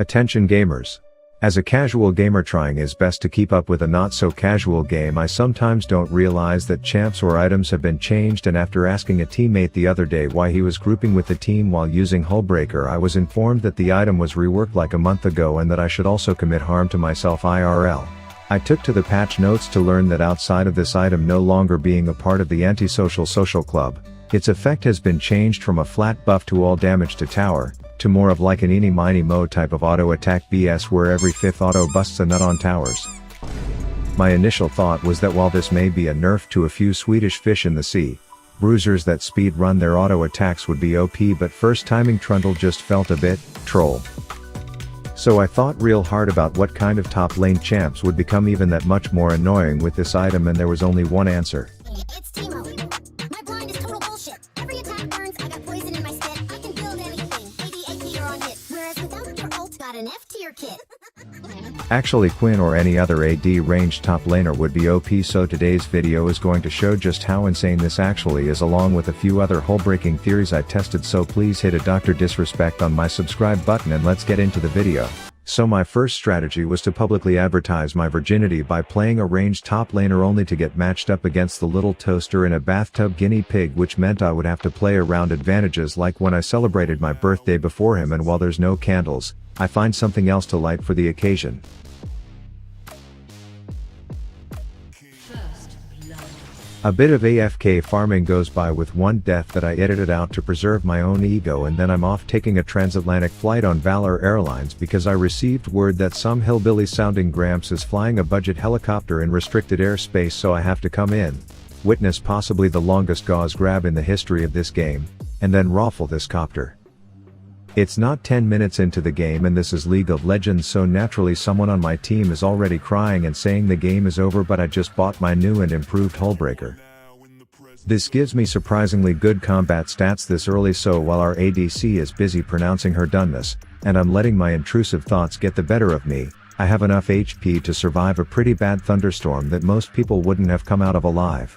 Attention gamers. As a casual gamer trying his best to keep up with a not-so-casual game, I sometimes don't realize that champs or items have been changed, and after asking a teammate the other day why he was grouping with the team while using Hullbreaker, I was informed that the item was reworked like a month ago and that I should also commit harm to myself IRL. I took to the patch notes to learn that outside of this item no longer being a part of the antisocial social club, its effect has been changed from a flat buff to all damage to tower, to more of like an eeny miny mo type of auto attack BS where every 5th auto busts a nut on towers. My initial thought was that while this may be a nerf to a few Swedish fish in the sea, bruisers that speed run their auto attacks would be OP, but first timing Trundle just felt a bit troll. So I thought real hard about what kind of top lane champs would become even that much more annoying with this item, and there was only one answer. It's Teemo. My blind is total bullshit. Every attack burns, I got poison in my spit. I can build anything. 80 AP or on hit. Whereas without your ult, got an F tier kit. Actually, Quinn or any other AD ranged top laner would be OP, so today's video is going to show just how insane this actually is, along with a few other hull-breaking theories I tested, so please hit a Dr. Disrespect on my subscribe button and let's get into the video. So my first strategy was to publicly advertise my virginity by playing a ranged top laner only to get matched up against the little toaster in a bathtub guinea pig, which meant I would have to play around advantages like when I celebrated my birthday before him, and while there's no candles, I find something else to light for the occasion. A bit of AFK farming goes by with one death that I edited out to preserve my own ego, and then I'm off taking a transatlantic flight on Valor Airlines because I received word that some hillbilly sounding Gramps is flying a budget helicopter in restricted airspace, so I have to come in, witness possibly the longest gauze grab in the history of this game, and then raffle this copter. It's not 10 minutes into the game and this is League of Legends, so naturally someone on my team is already crying and saying the game is over, but I just bought my new and improved Hullbreaker. This gives me surprisingly good combat stats this early, so while our ADC is busy pronouncing her doneness, and I'm letting my intrusive thoughts get the better of me, I have enough HP to survive a pretty bad thunderstorm that most people wouldn't have come out of alive.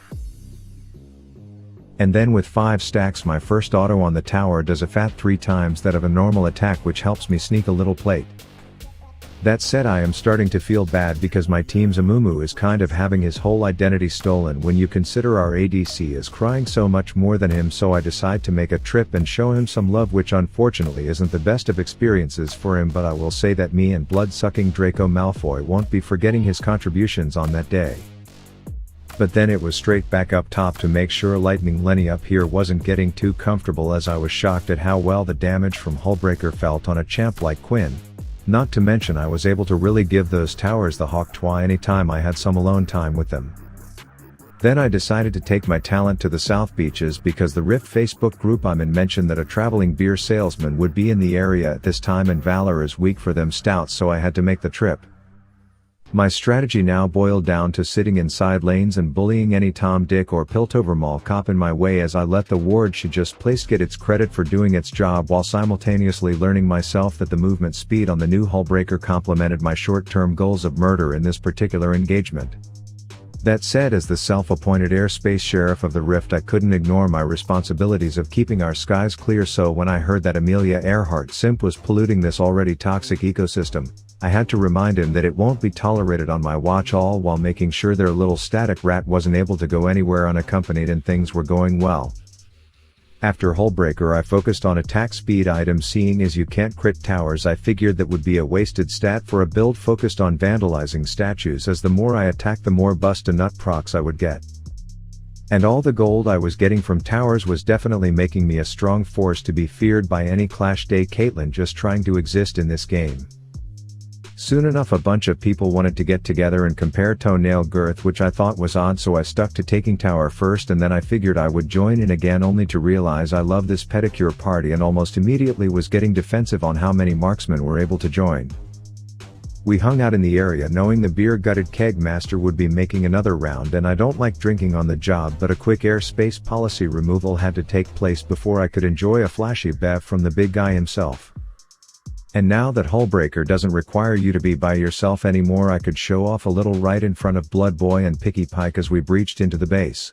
And then with 5 stacks my first auto on the tower does a fat 3 times that of a normal attack, which helps me sneak a little plate. That said, I am starting to feel bad because my team's Amumu is kind of having his whole identity stolen when you consider our ADC is crying so much more than him, so I decide to make a trip and show him some love, which unfortunately isn't the best of experiences for him, but I will say that me and blood-sucking Draco Malfoy won't be forgetting his contributions on that day. But then it was straight back up top to make sure Lightning Lenny up here wasn't getting too comfortable, as I was shocked at how well the damage from Hullbreaker felt on a champ like Quinn. Not to mention I was able to really give those towers the hawk twi anytime I had some alone time with them. Then I decided to take my talent to the South Beaches because the Rift Facebook group I'm in mentioned that a traveling beer salesman would be in the area at this time, and Valor is weak for them stouts, so I had to make the trip. My strategy now boiled down to sitting in side lanes and bullying any Tom, Dick or Piltover mall cop in my way, as I let the ward she just placed get its credit for doing its job, while simultaneously learning myself that the movement speed on the new Hullbreaker complemented my short-term goals of murder in this particular engagement. That said, as the self-appointed airspace sheriff of the Rift, I couldn't ignore my responsibilities of keeping our skies clear, so when I heard that Amelia Earhart simp was polluting this already toxic ecosystem, I had to remind him that it won't be tolerated on my watch, all while making sure their little static rat wasn't able to go anywhere unaccompanied and things were going well. After Hullbreaker I focused on attack speed items, seeing as you can't crit towers I figured that would be a wasted stat for a build focused on vandalizing statues, as the more I attacked the more bust a nut procs I would get. And all the gold I was getting from towers was definitely making me a strong force to be feared by any Clash Day Caitlyn just trying to exist in this game. Soon enough a bunch of people wanted to get together and compare toenail girth, which I thought was odd, so I stuck to taking tower first, and then I figured I would join in again, only to realize I love this pedicure party and almost immediately was getting defensive on how many marksmen were able to join. We hung out in the area knowing the beer-gutted keg master would be making another round, and I don't like drinking on the job, but a quick airspace policy removal had to take place before I could enjoy a flashy bev from the big guy himself. And now that Hullbreaker doesn't require you to be by yourself anymore, I could show off a little right in front of Blood Boy and Picky Pike as we breached into the base.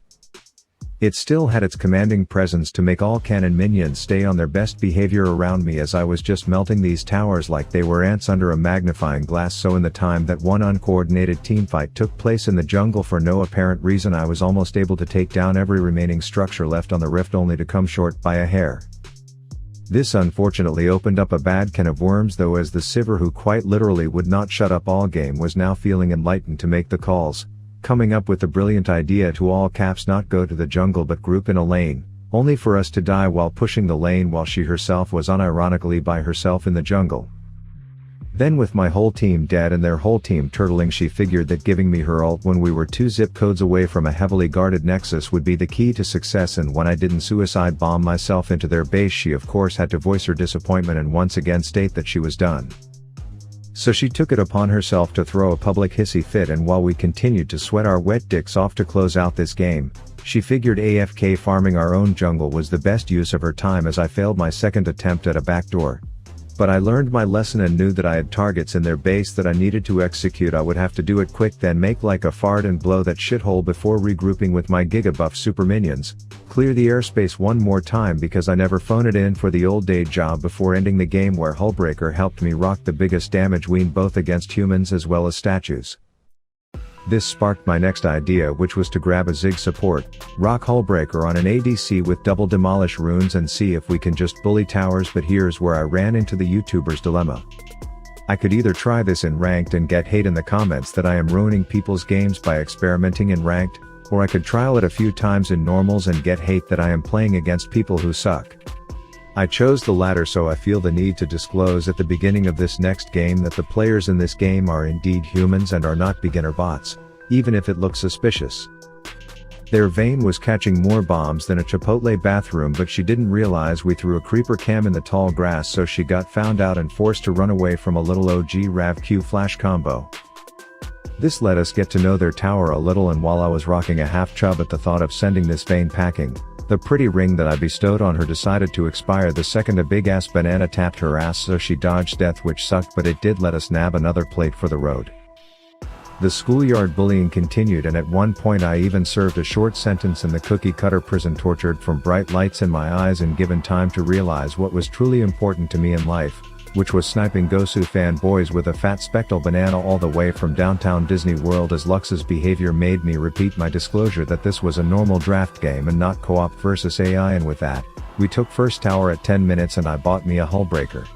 It still had its commanding presence to make all cannon minions stay on their best behavior around me as I was just melting these towers like they were ants under a magnifying glass. So in the time that one uncoordinated teamfight took place in the jungle for no apparent reason, I was almost able to take down every remaining structure left on the rift, only to come short by a hair. This unfortunately opened up a bad can of worms though, as the Sivir, who quite literally would not shut up all game, was now feeling enlightened to make the calls, coming up with the brilliant idea to all caps not go to the jungle but group in a lane, only for us to die while pushing the lane while she herself was unironically by herself in the jungle. Then with my whole team dead and their whole team turtling, she figured that giving me her ult when we were 2 zip codes away from a heavily guarded nexus would be the key to success, and when I didn't suicide bomb myself into their base, she of course had to voice her disappointment and once again state that she was done. So she took it upon herself to throw a public hissy fit, and while we continued to sweat our wet dicks off to close out this game, she figured AFK farming our own jungle was the best use of her time, as I failed my second attempt at a backdoor. But I learned my lesson and knew that I had targets in their base that I needed to execute. I would have to do it quick, then make like a fart and blow that shithole before regrouping with my gigabuff super minions, clear the airspace one more time because I never phoned it in for the old day job, before ending the game where Hullbreaker helped me rock the biggest damage ween both against humans as well as statues. This sparked my next idea, which was to grab a Zig support, rock Hullbreaker on an ADC with double demolish runes and see if we can just bully towers. But here's where I ran into the YouTuber's dilemma. I could either try this in ranked and get hate in the comments that I am ruining people's games by experimenting in ranked, or I could trial it a few times in normals and get hate that I am playing against people who suck. I chose the latter, so I feel the need to disclose at the beginning of this next game that the players in this game are indeed humans and are not beginner bots, even if it looks suspicious. Their vein was catching more bombs than a Chipotle bathroom, but she didn't realize we threw a creeper cam in the tall grass, so she got found out and forced to run away from a little OG Rav Q flash combo. This let us get to know their tower a little, and while I was rocking a half chub at the thought of sending this vein packing, the pretty ring that I bestowed on her decided to expire the second a big ass banana tapped her ass, so she dodged death, which sucked, but it did let us nab another plate for the road. The schoolyard bullying continued, and at one point I even served a short sentence in the cookie cutter prison, tortured from bright lights in my eyes and given time to realize what was truly important to me in life, which was sniping Gosu fanboys with a fat spectral banana all the way from downtown Disney World, as Lux's behavior made me repeat my disclosure that this was a normal draft game and not co-op versus AI. And with that, we took first tower at 10 minutes and I bought me a Hullbreaker.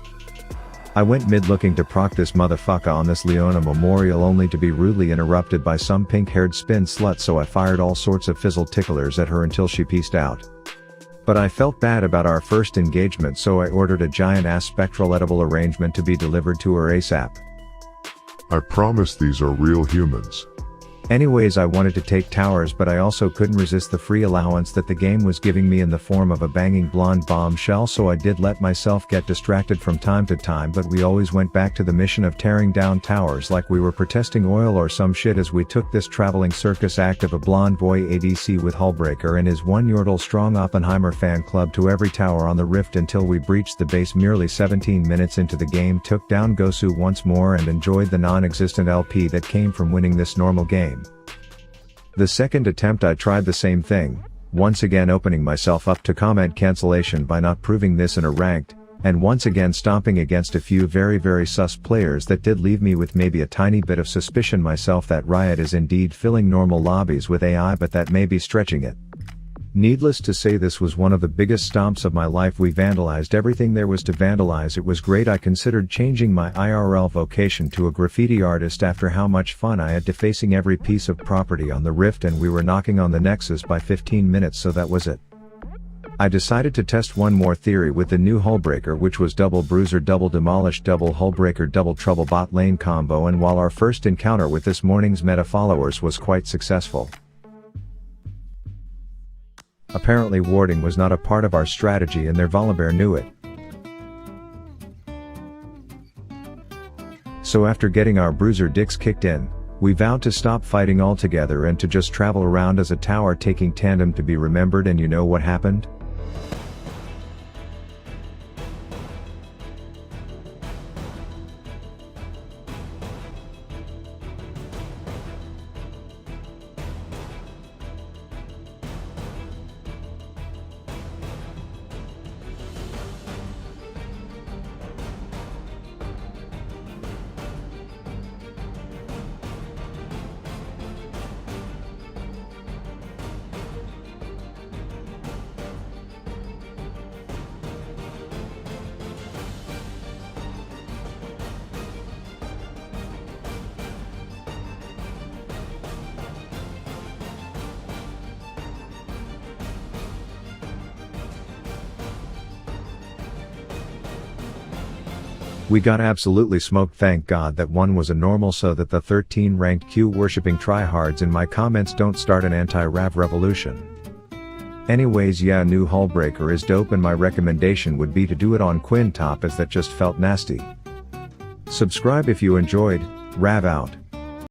I went mid looking to proc this motherfucker on this Leona Memorial, only to be rudely interrupted by some pink-haired spin slut, so I fired all sorts of fizzle ticklers at her until she peaced out. But I felt bad about our first engagement, so I ordered a giant-ass spectral edible arrangement to be delivered to her ASAP. I promise these are real humans. Anyways, I wanted to take towers, but I also couldn't resist the free allowance that the game was giving me in the form of a banging blonde bombshell, so I did let myself get distracted from time to time, but we always went back to the mission of tearing down towers like we were protesting oil or some shit, as we took this traveling circus act of a blonde boy ADC with Hullbreaker and his one Yordle strong Oppenheimer fan club to every tower on the rift until we breached the base. Merely 17 minutes into the game, took down Gosu once more and enjoyed the non-existent LP that came from winning this normal game. The second attempt I tried the same thing, once again opening myself up to comment cancellation by not proving this in a ranked, and once again stomping against a few very sus players that did leave me with maybe a tiny bit of suspicion myself that Riot is indeed filling normal lobbies with AI, but that may be stretching it. Needless to say, this was one of the biggest stomps of my life. We vandalized everything there was to vandalize. It was great. I considered changing my IRL vocation to a graffiti artist after how much fun I had defacing every piece of property on the rift, and we were knocking on the Nexus by 15 minutes, so that was it. I decided to test one more theory with the new Hullbreaker, which was double bruiser, double demolish, double Hullbreaker, double trouble bot lane combo, and while our first encounter with this morning's meta followers was quite successful, apparently warding was not a part of our strategy, and their Volibear knew it. So after getting our bruiser dicks kicked in, we vowed to stop fighting altogether and to just travel around as a tower, taking tandem to be remembered. And you know what happened? We got absolutely smoked, thank God that one was a normal so that the 13 ranked Q worshipping tryhards in my comments don't start an anti-Rav revolution. Anyways, yeah, new Hullbreaker is dope and my recommendation would be to do it on Quintop as that just felt nasty. Subscribe if you enjoyed. Rav out.